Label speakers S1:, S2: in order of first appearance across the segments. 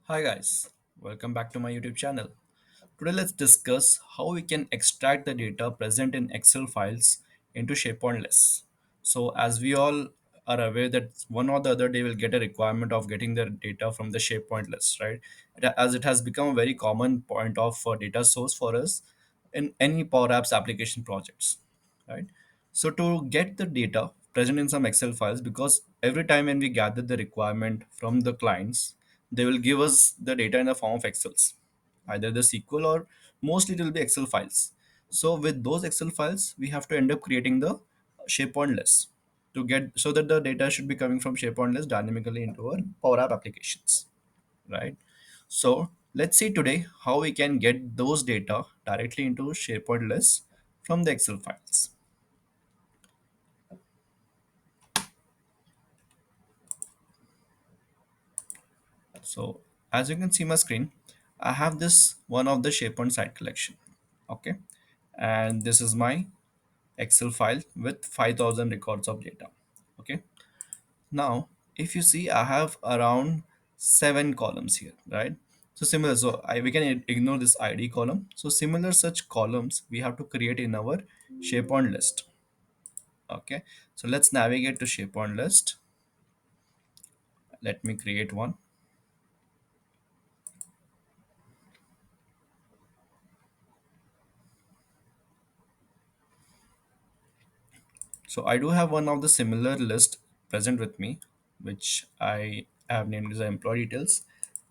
S1: Hi guys, welcome back to my YouTube channel. Today let's discuss how we can extract the data present in Excel files into SharePoint lists. So as we all are aware that one or the other day will get a requirement of getting the data from the SharePoint list, right? As it has become a very common point of data source for us in any Power Apps application projects, right? So to get the data present in some Excel files, because every time when we gather the requirement from the clients, they will give us the data in the form of Excels, either the SQL or mostly it will be Excel files. So with those Excel files, we have to end up creating the SharePoint list to get so that the data should be coming from SharePoint list dynamically into our Power App applications, right? So let's see today how we can get those data directly into SharePoint lists from the Excel files. So as you can see my screen, I have this one of the SharePoint site collection. Okay. And this is my Excel file with 5,000 records of data. Okay. Now, if you see, I have around 7 columns here, right? So similar, we can ignore this ID column. So similar such columns we have to create in our SharePoint list. Okay. So let's navigate to SharePoint list. Let me create one. So I do have one of the similar list present with me, which I have named as employee details.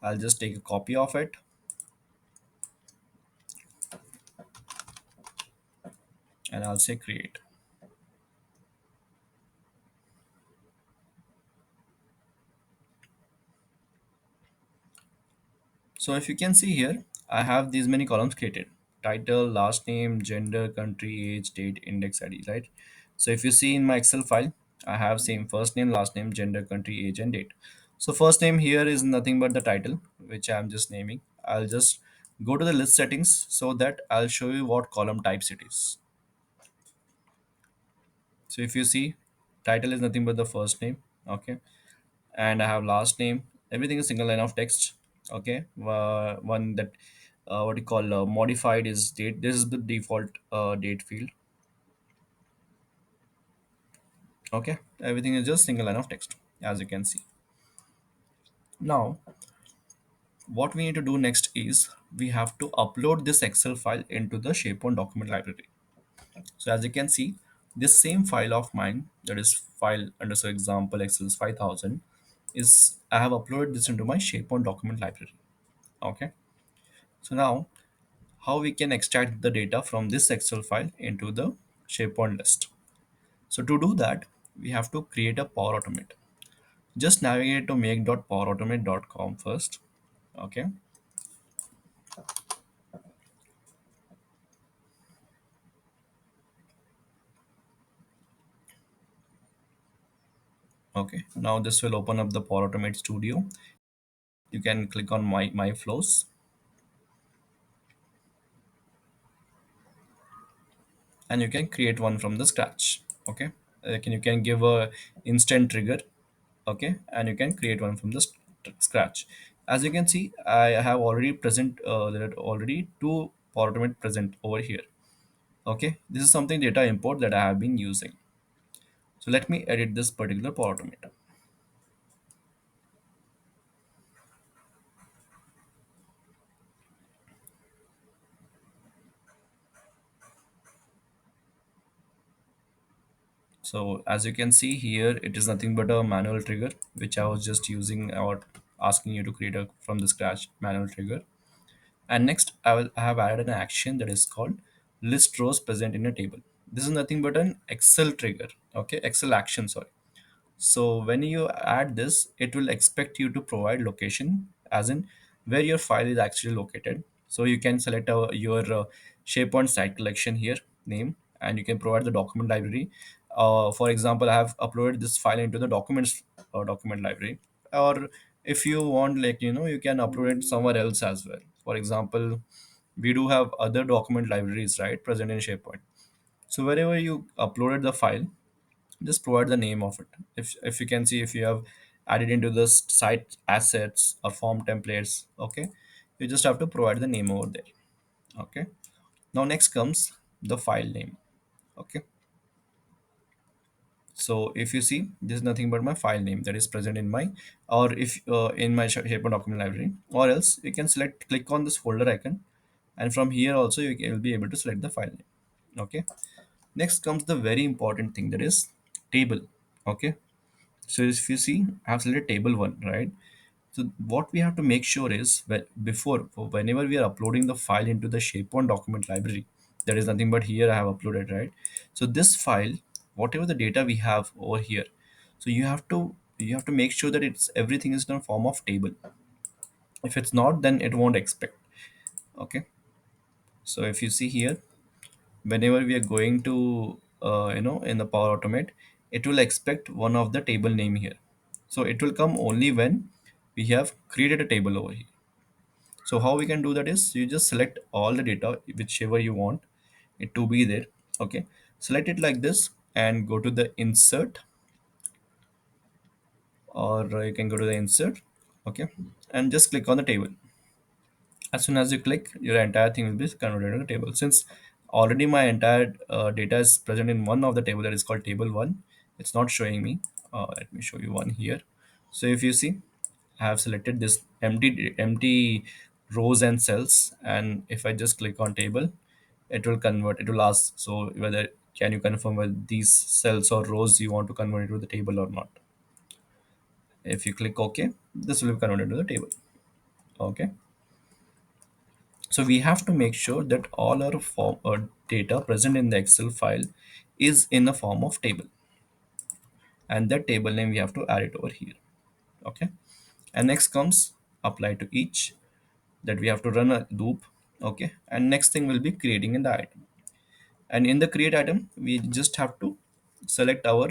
S1: I'll just take a copy of it and I'll say create. So if you can see here, I have these many columns created. Title, last name, gender, country, age, date, index ID, right? So if you see in my Excel file, I have same first name, last name, gender, country, age, and date. So first name here is nothing but the title, which I'm just naming. I'll just go to the list settings so that I'll show you what column types it is. So if you see, title is nothing but the first name, okay, and I have last name. Everything is single line of text, okay. One that what you call modified is date. This is the default date field, okay. Everything is just single line of text, as you can see. Now, what we need to do next is we have to upload this Excel file into the SharePoint document library. So as you can see, this same file of mine, that is file underscore example Excel 5000, is I have uploaded this into my SharePoint document library. Okay. So now how we can extract the data from this Excel file into the SharePoint list. So to do that, we have to create a Power Automate. Just navigate to make.powerautomate.com first. Okay. Okay. Now this will open up the Power Automate Studio. You can click on my flows and you can create one from the scratch. Okay. You can give a instant trigger. Okay, and you can create one from the scratch. As you can see, I have already present there are already two Power Automate present over here. Okay, this is something data import that I have been using. So let me edit this particular Power Automate. So as you can see here, it is nothing but a manual trigger, which I was just using or asking you to create a from the scratch manual trigger. And next, I have added an action that is called list rows present in a table. This is nothing but an Excel trigger. Okay, Excel action. Sorry. So when you add this, it will expect you to provide location, as in where your file is actually located. So you can select your SharePoint site collection here, name, and you can provide the document library. For example, I have uploaded this file into the documents document library. Or if you want, like you can upload it somewhere else as well. For example, we do have other document libraries, right, present in SharePoint. So wherever you uploaded the file, just provide the name of it. If you can see, if you have add it into the site assets or form templates. Okay, you just have to provide the name over there. Okay, now next comes the file name. Okay, so if you see, this is nothing but my file name that is present in my, or if in my SharePoint document library, or else you can select, click on this folder icon, and from here also will be able to select the file name. Okay, next comes the very important thing, that is table. Okay, so if you see, I have selected table one, right? So what we have to make sure is that whenever we are uploading the file into the SharePoint document library, there is nothing but here I have uploaded, right? So this file, whatever the data we have over here, so you have to make sure that it's everything is in a form of table. If it's not, then it won't expect. Okay. So if you see here, whenever we are going to in the Power Automate, it will expect one of the table name here. So it will come only when we have created a table over here. So how we can do that is, you just select all the data whichever you want it to be there. Okay, select it like this and go to the insert, or you can go to the insert. Okay, and just click on the table. As soon as you click, your entire thing will be converted to a table. Since already my entire data is present in one of the table, that is called table one, it's not showing me. Let me show you one here. So if you see, I have selected this empty rows and cells, and if I just click on table, it will convert. It will ask, so whether can you confirm whether these cells or rows you want to convert into the table or not. If you click OK, this will be converted to the table. Okay, so we have to make sure that all our data present in the Excel file is in the form of table, and that table name we have to add it over here. Okay, and next comes apply to each, that we have to run a loop. Okay, and next thing will be creating in the item, and in the create item we just have to select our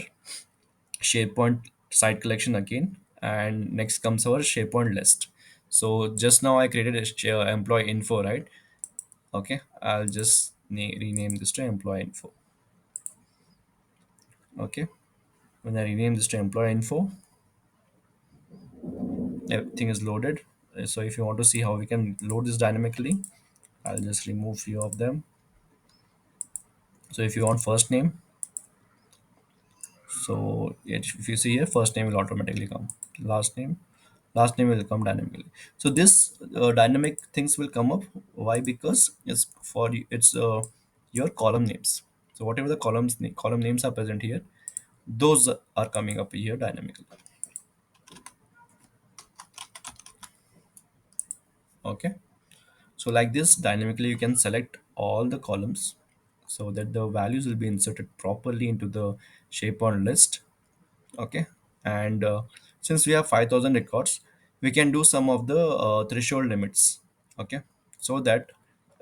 S1: SharePoint site collection again, and next comes our SharePoint list. So just now I created a employee info, right? Okay, I'll just rename this to employee info. Okay, when I rename this to employee info, everything is loaded. So if you want to see how we can load this dynamically, I'll just remove few of them. So if you want first name, so if you see here, first name will automatically come. Last name will come dynamically. So this dynamic things will come up. Why? Because it's your column names. So whatever the column names are present here, those are coming up here dynamically. Okay, so like this, dynamically you can select all the columns so that the values will be inserted properly into the SharePoint list. Okay, and since we have 5,000 records, we can do some of the threshold limits. Okay, so that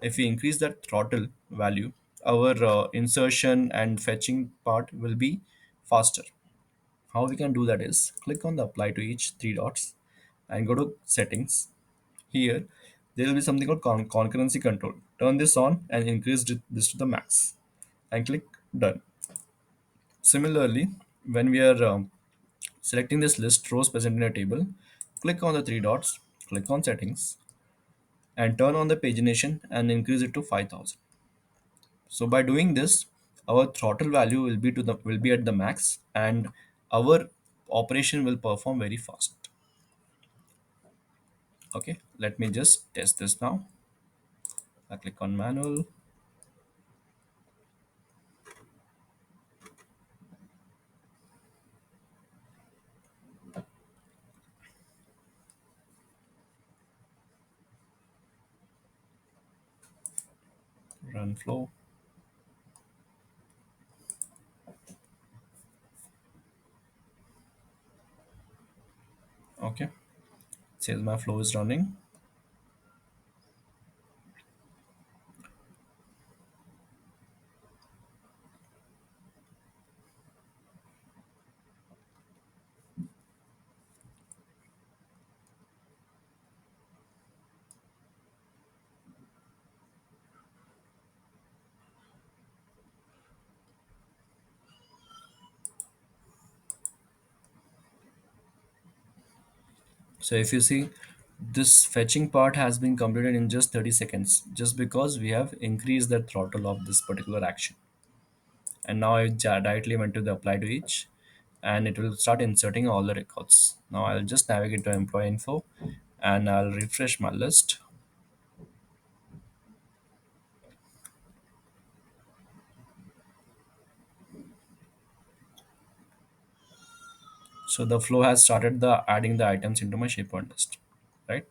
S1: if we increase that throttle value, our insertion and fetching part will be faster. How we can do that is, click on the apply to each three dots and go to settings. Here there will be something called concurrency control. Turn this on and increase this to the max and click done. Similarly, when we are selecting this list rows present in a table, click on the three dots, click on settings, and turn on the pagination and increase it to 5,000. So by doing this, our throttle value will be at the max, and our operation will perform very fast. Okay, let me just test this now. I click on manual. Run flow. Okay, says my flow is running. So if you see, this fetching part has been completed in just 30 seconds, just because we have increased the throttle of this particular action. And now I directly went to the apply to each, and it will start inserting all the records. Now I'll just navigate to employee info, and I'll refresh my list. So the flow has started the adding the items into my SharePoint list, right?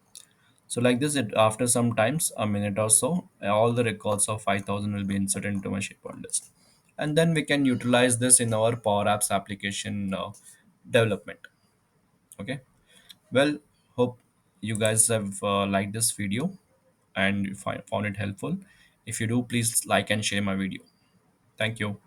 S1: So like this, it after some times, a minute or so, all the records of 5,000 will be inserted into my SharePoint list, and then we can utilize this in our Power Apps application development. Okay. Well, hope you guys have liked this video and you found it helpful. If you do, please like and share my video. Thank you.